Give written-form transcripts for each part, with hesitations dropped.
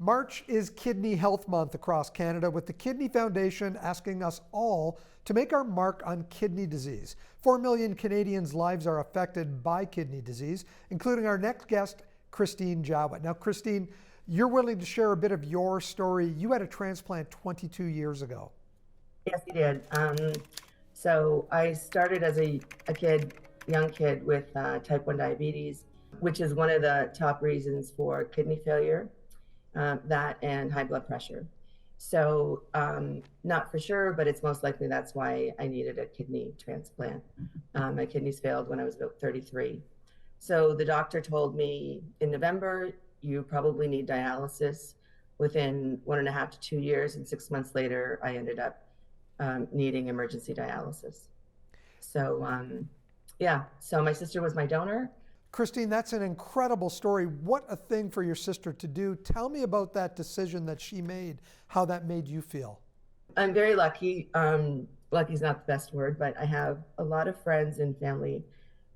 March is Kidney Health Month across Canada, with the Kidney Foundation asking us all to make our mark on kidney disease. 4 million Canadians' lives are affected by kidney disease, including our next guest, Christine Jowett. Now, Christine, you're willing to share a bit of your story. You had a transplant 22 years ago. Yes, we did. So I started as a young kid with type 1 diabetes, which is one of the top reasons for kidney failure, that and high blood pressure. So not for sure, but it's most likely that's why I needed a kidney transplant. My kidneys failed when I was about 33. So the doctor told me in November, you probably need dialysis within 1.5 to 2 years. And 6 months later, I ended up needing emergency dialysis. So yeah, so my sister was my donor. Christine, that's an incredible story. What a thing for your sister to do. Tell me about that decision that she made, how that made you feel. I'm very lucky. Lucky is not the best word, but I have a lot of friends and family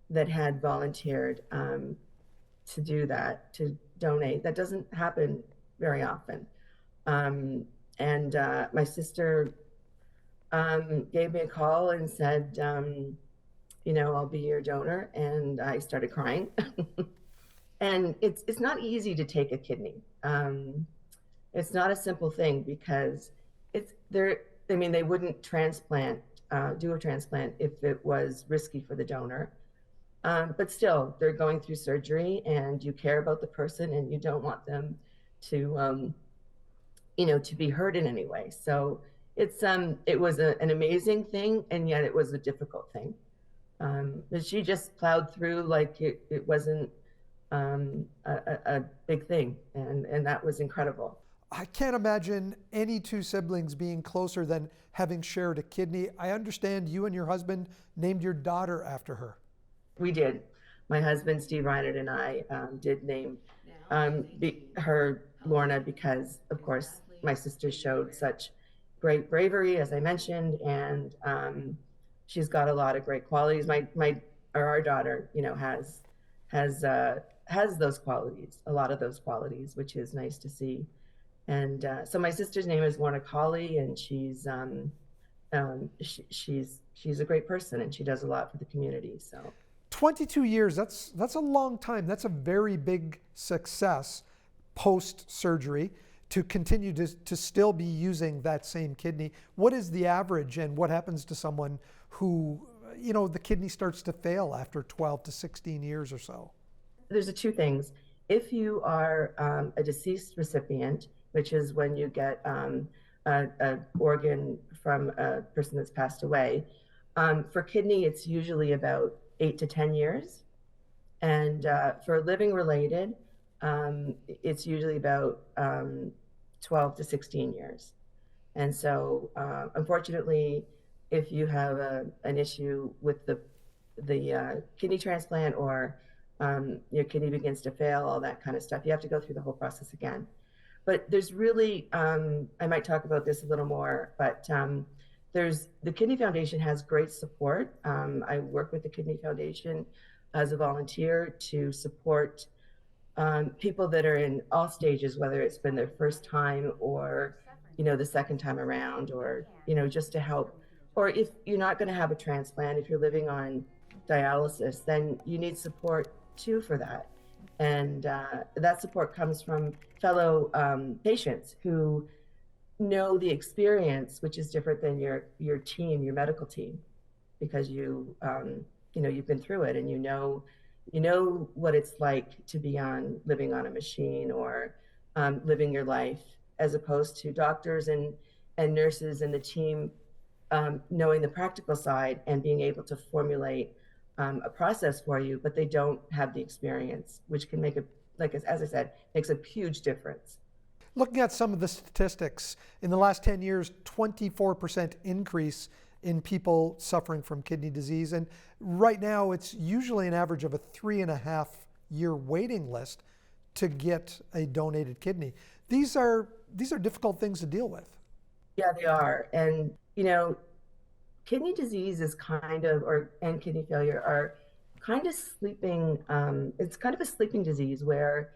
that had volunteered to do that, to donate. That doesn't happen very often. And my sister gave me a call and said, I'll be your donor. And I started crying. And it's not easy to take a kidney. It's not a simple thing because they wouldn't do a transplant if it was risky for the donor. But still, they're going through surgery and you care about the person and you don't want them to, to be hurt in any way. So it was an amazing thing, and yet it was a difficult thing. But she just plowed through like it wasn't a big thing, and that was incredible. I can't imagine any two siblings being closer than having shared a kidney. I understand you and your husband named your daughter after her. We did. My husband, Steve Reinert, and I did name her Lorna because, of course, my sister showed such great bravery, as I mentioned, and she's got a lot of great qualities. Our daughter, has those qualities, a lot of those qualities, which is nice to see. And so my sister's name is Lorna Colley, and she's a great person, and she does a lot for the community. So 22 years, that's a long time. That's a very big success post-surgery to continue to still be using that same kidney. What is the average, and what happens to someone who, the kidney starts to fail after 12 to 16 years or so? There's two things. If you are a deceased recipient, which is when you get an organ from a person that's passed away, for kidney, it's usually about 8 to 10 years. And for living related, it's usually about 12 to 16 years. And so, unfortunately, if you have an issue with the kidney transplant, or your kidney begins to fail, all that kind of stuff, you have to go through the whole process again. But there's really, I might talk about this a little more, but the Kidney Foundation has great support. I work with the Kidney Foundation as a volunteer to support people that are in all stages, whether it's been their first time or, the second time around, or, just to help. Or if you're not going to have a transplant, if you're living on dialysis, then you need support too for that. And that support comes from fellow patients who know the experience, which is different than your team, your medical team, because you've been through it, and you know what it's like to be living on a machine, or living your life, as opposed to doctors and nurses and the team knowing the practical side and being able to formulate a process for you, but they don't have the experience, which can make as I said, makes a huge difference. Looking at some of the statistics, in the last 10 years, 24% increase in people suffering from kidney disease. And right now, it's usually an average of a 3.5-year waiting list to get a donated kidney. These are difficult things to deal with. Yeah, they are. And, kidney disease is and kidney failure are kind of sleeping. It's kind of a sleeping disease where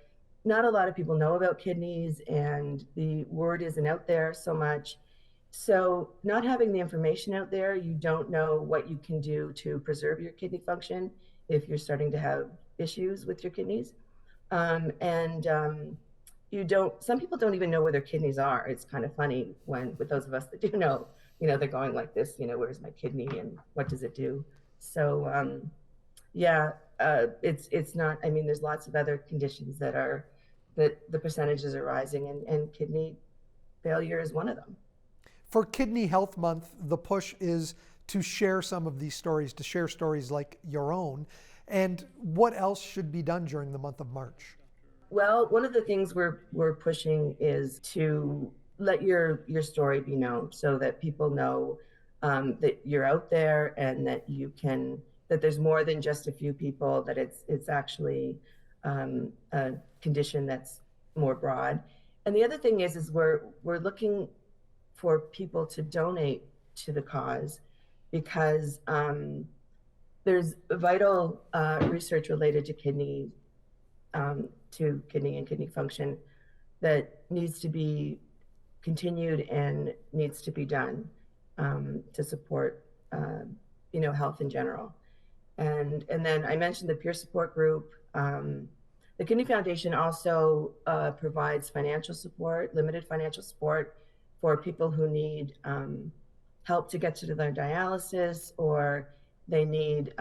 not a lot of people know about kidneys, and the word isn't out there so much. So, not having the information out there, you don't know what you can do to preserve your kidney function if you're starting to have issues with your kidneys. And you don't, some people don't even know where their kidneys are. It's kind of funny when, with those of us that do know, they're going like this, where's my kidney and what does it do? So, yeah, it's not, I mean, there's lots of other conditions that the percentages are rising, and kidney failure is one of them. For Kidney Health Month, the push is to share some of these stories, to share stories like your own. And what else should be done during the month of March? Well, one of the things we're pushing is to let your story be known, so that people know that you're out there, and that that there's more than just a few people, that it's actually a condition that's more broad. And the other thing is we're looking for people to donate to the cause, because there's vital research related to kidney and kidney function that needs to be continued and needs to be done to support health in general. And then I mentioned the peer support group. The Kidney Foundation also provides financial support, limited financial support, for people who need help to get to their dialysis, or they need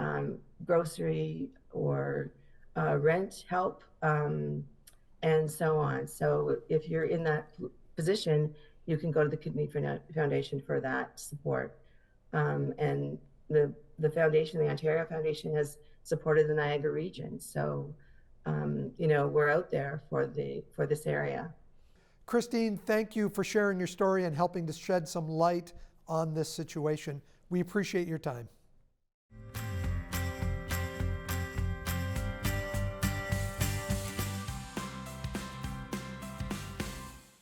grocery or rent help, and so on. So if you're in that position, you can go to the Kidney Foundation for that support. And the foundation, the Ontario Foundation, has supported the Niagara region. So, we're out there for this area. Christine, thank you for sharing your story and helping to shed some light on this situation. We appreciate your time.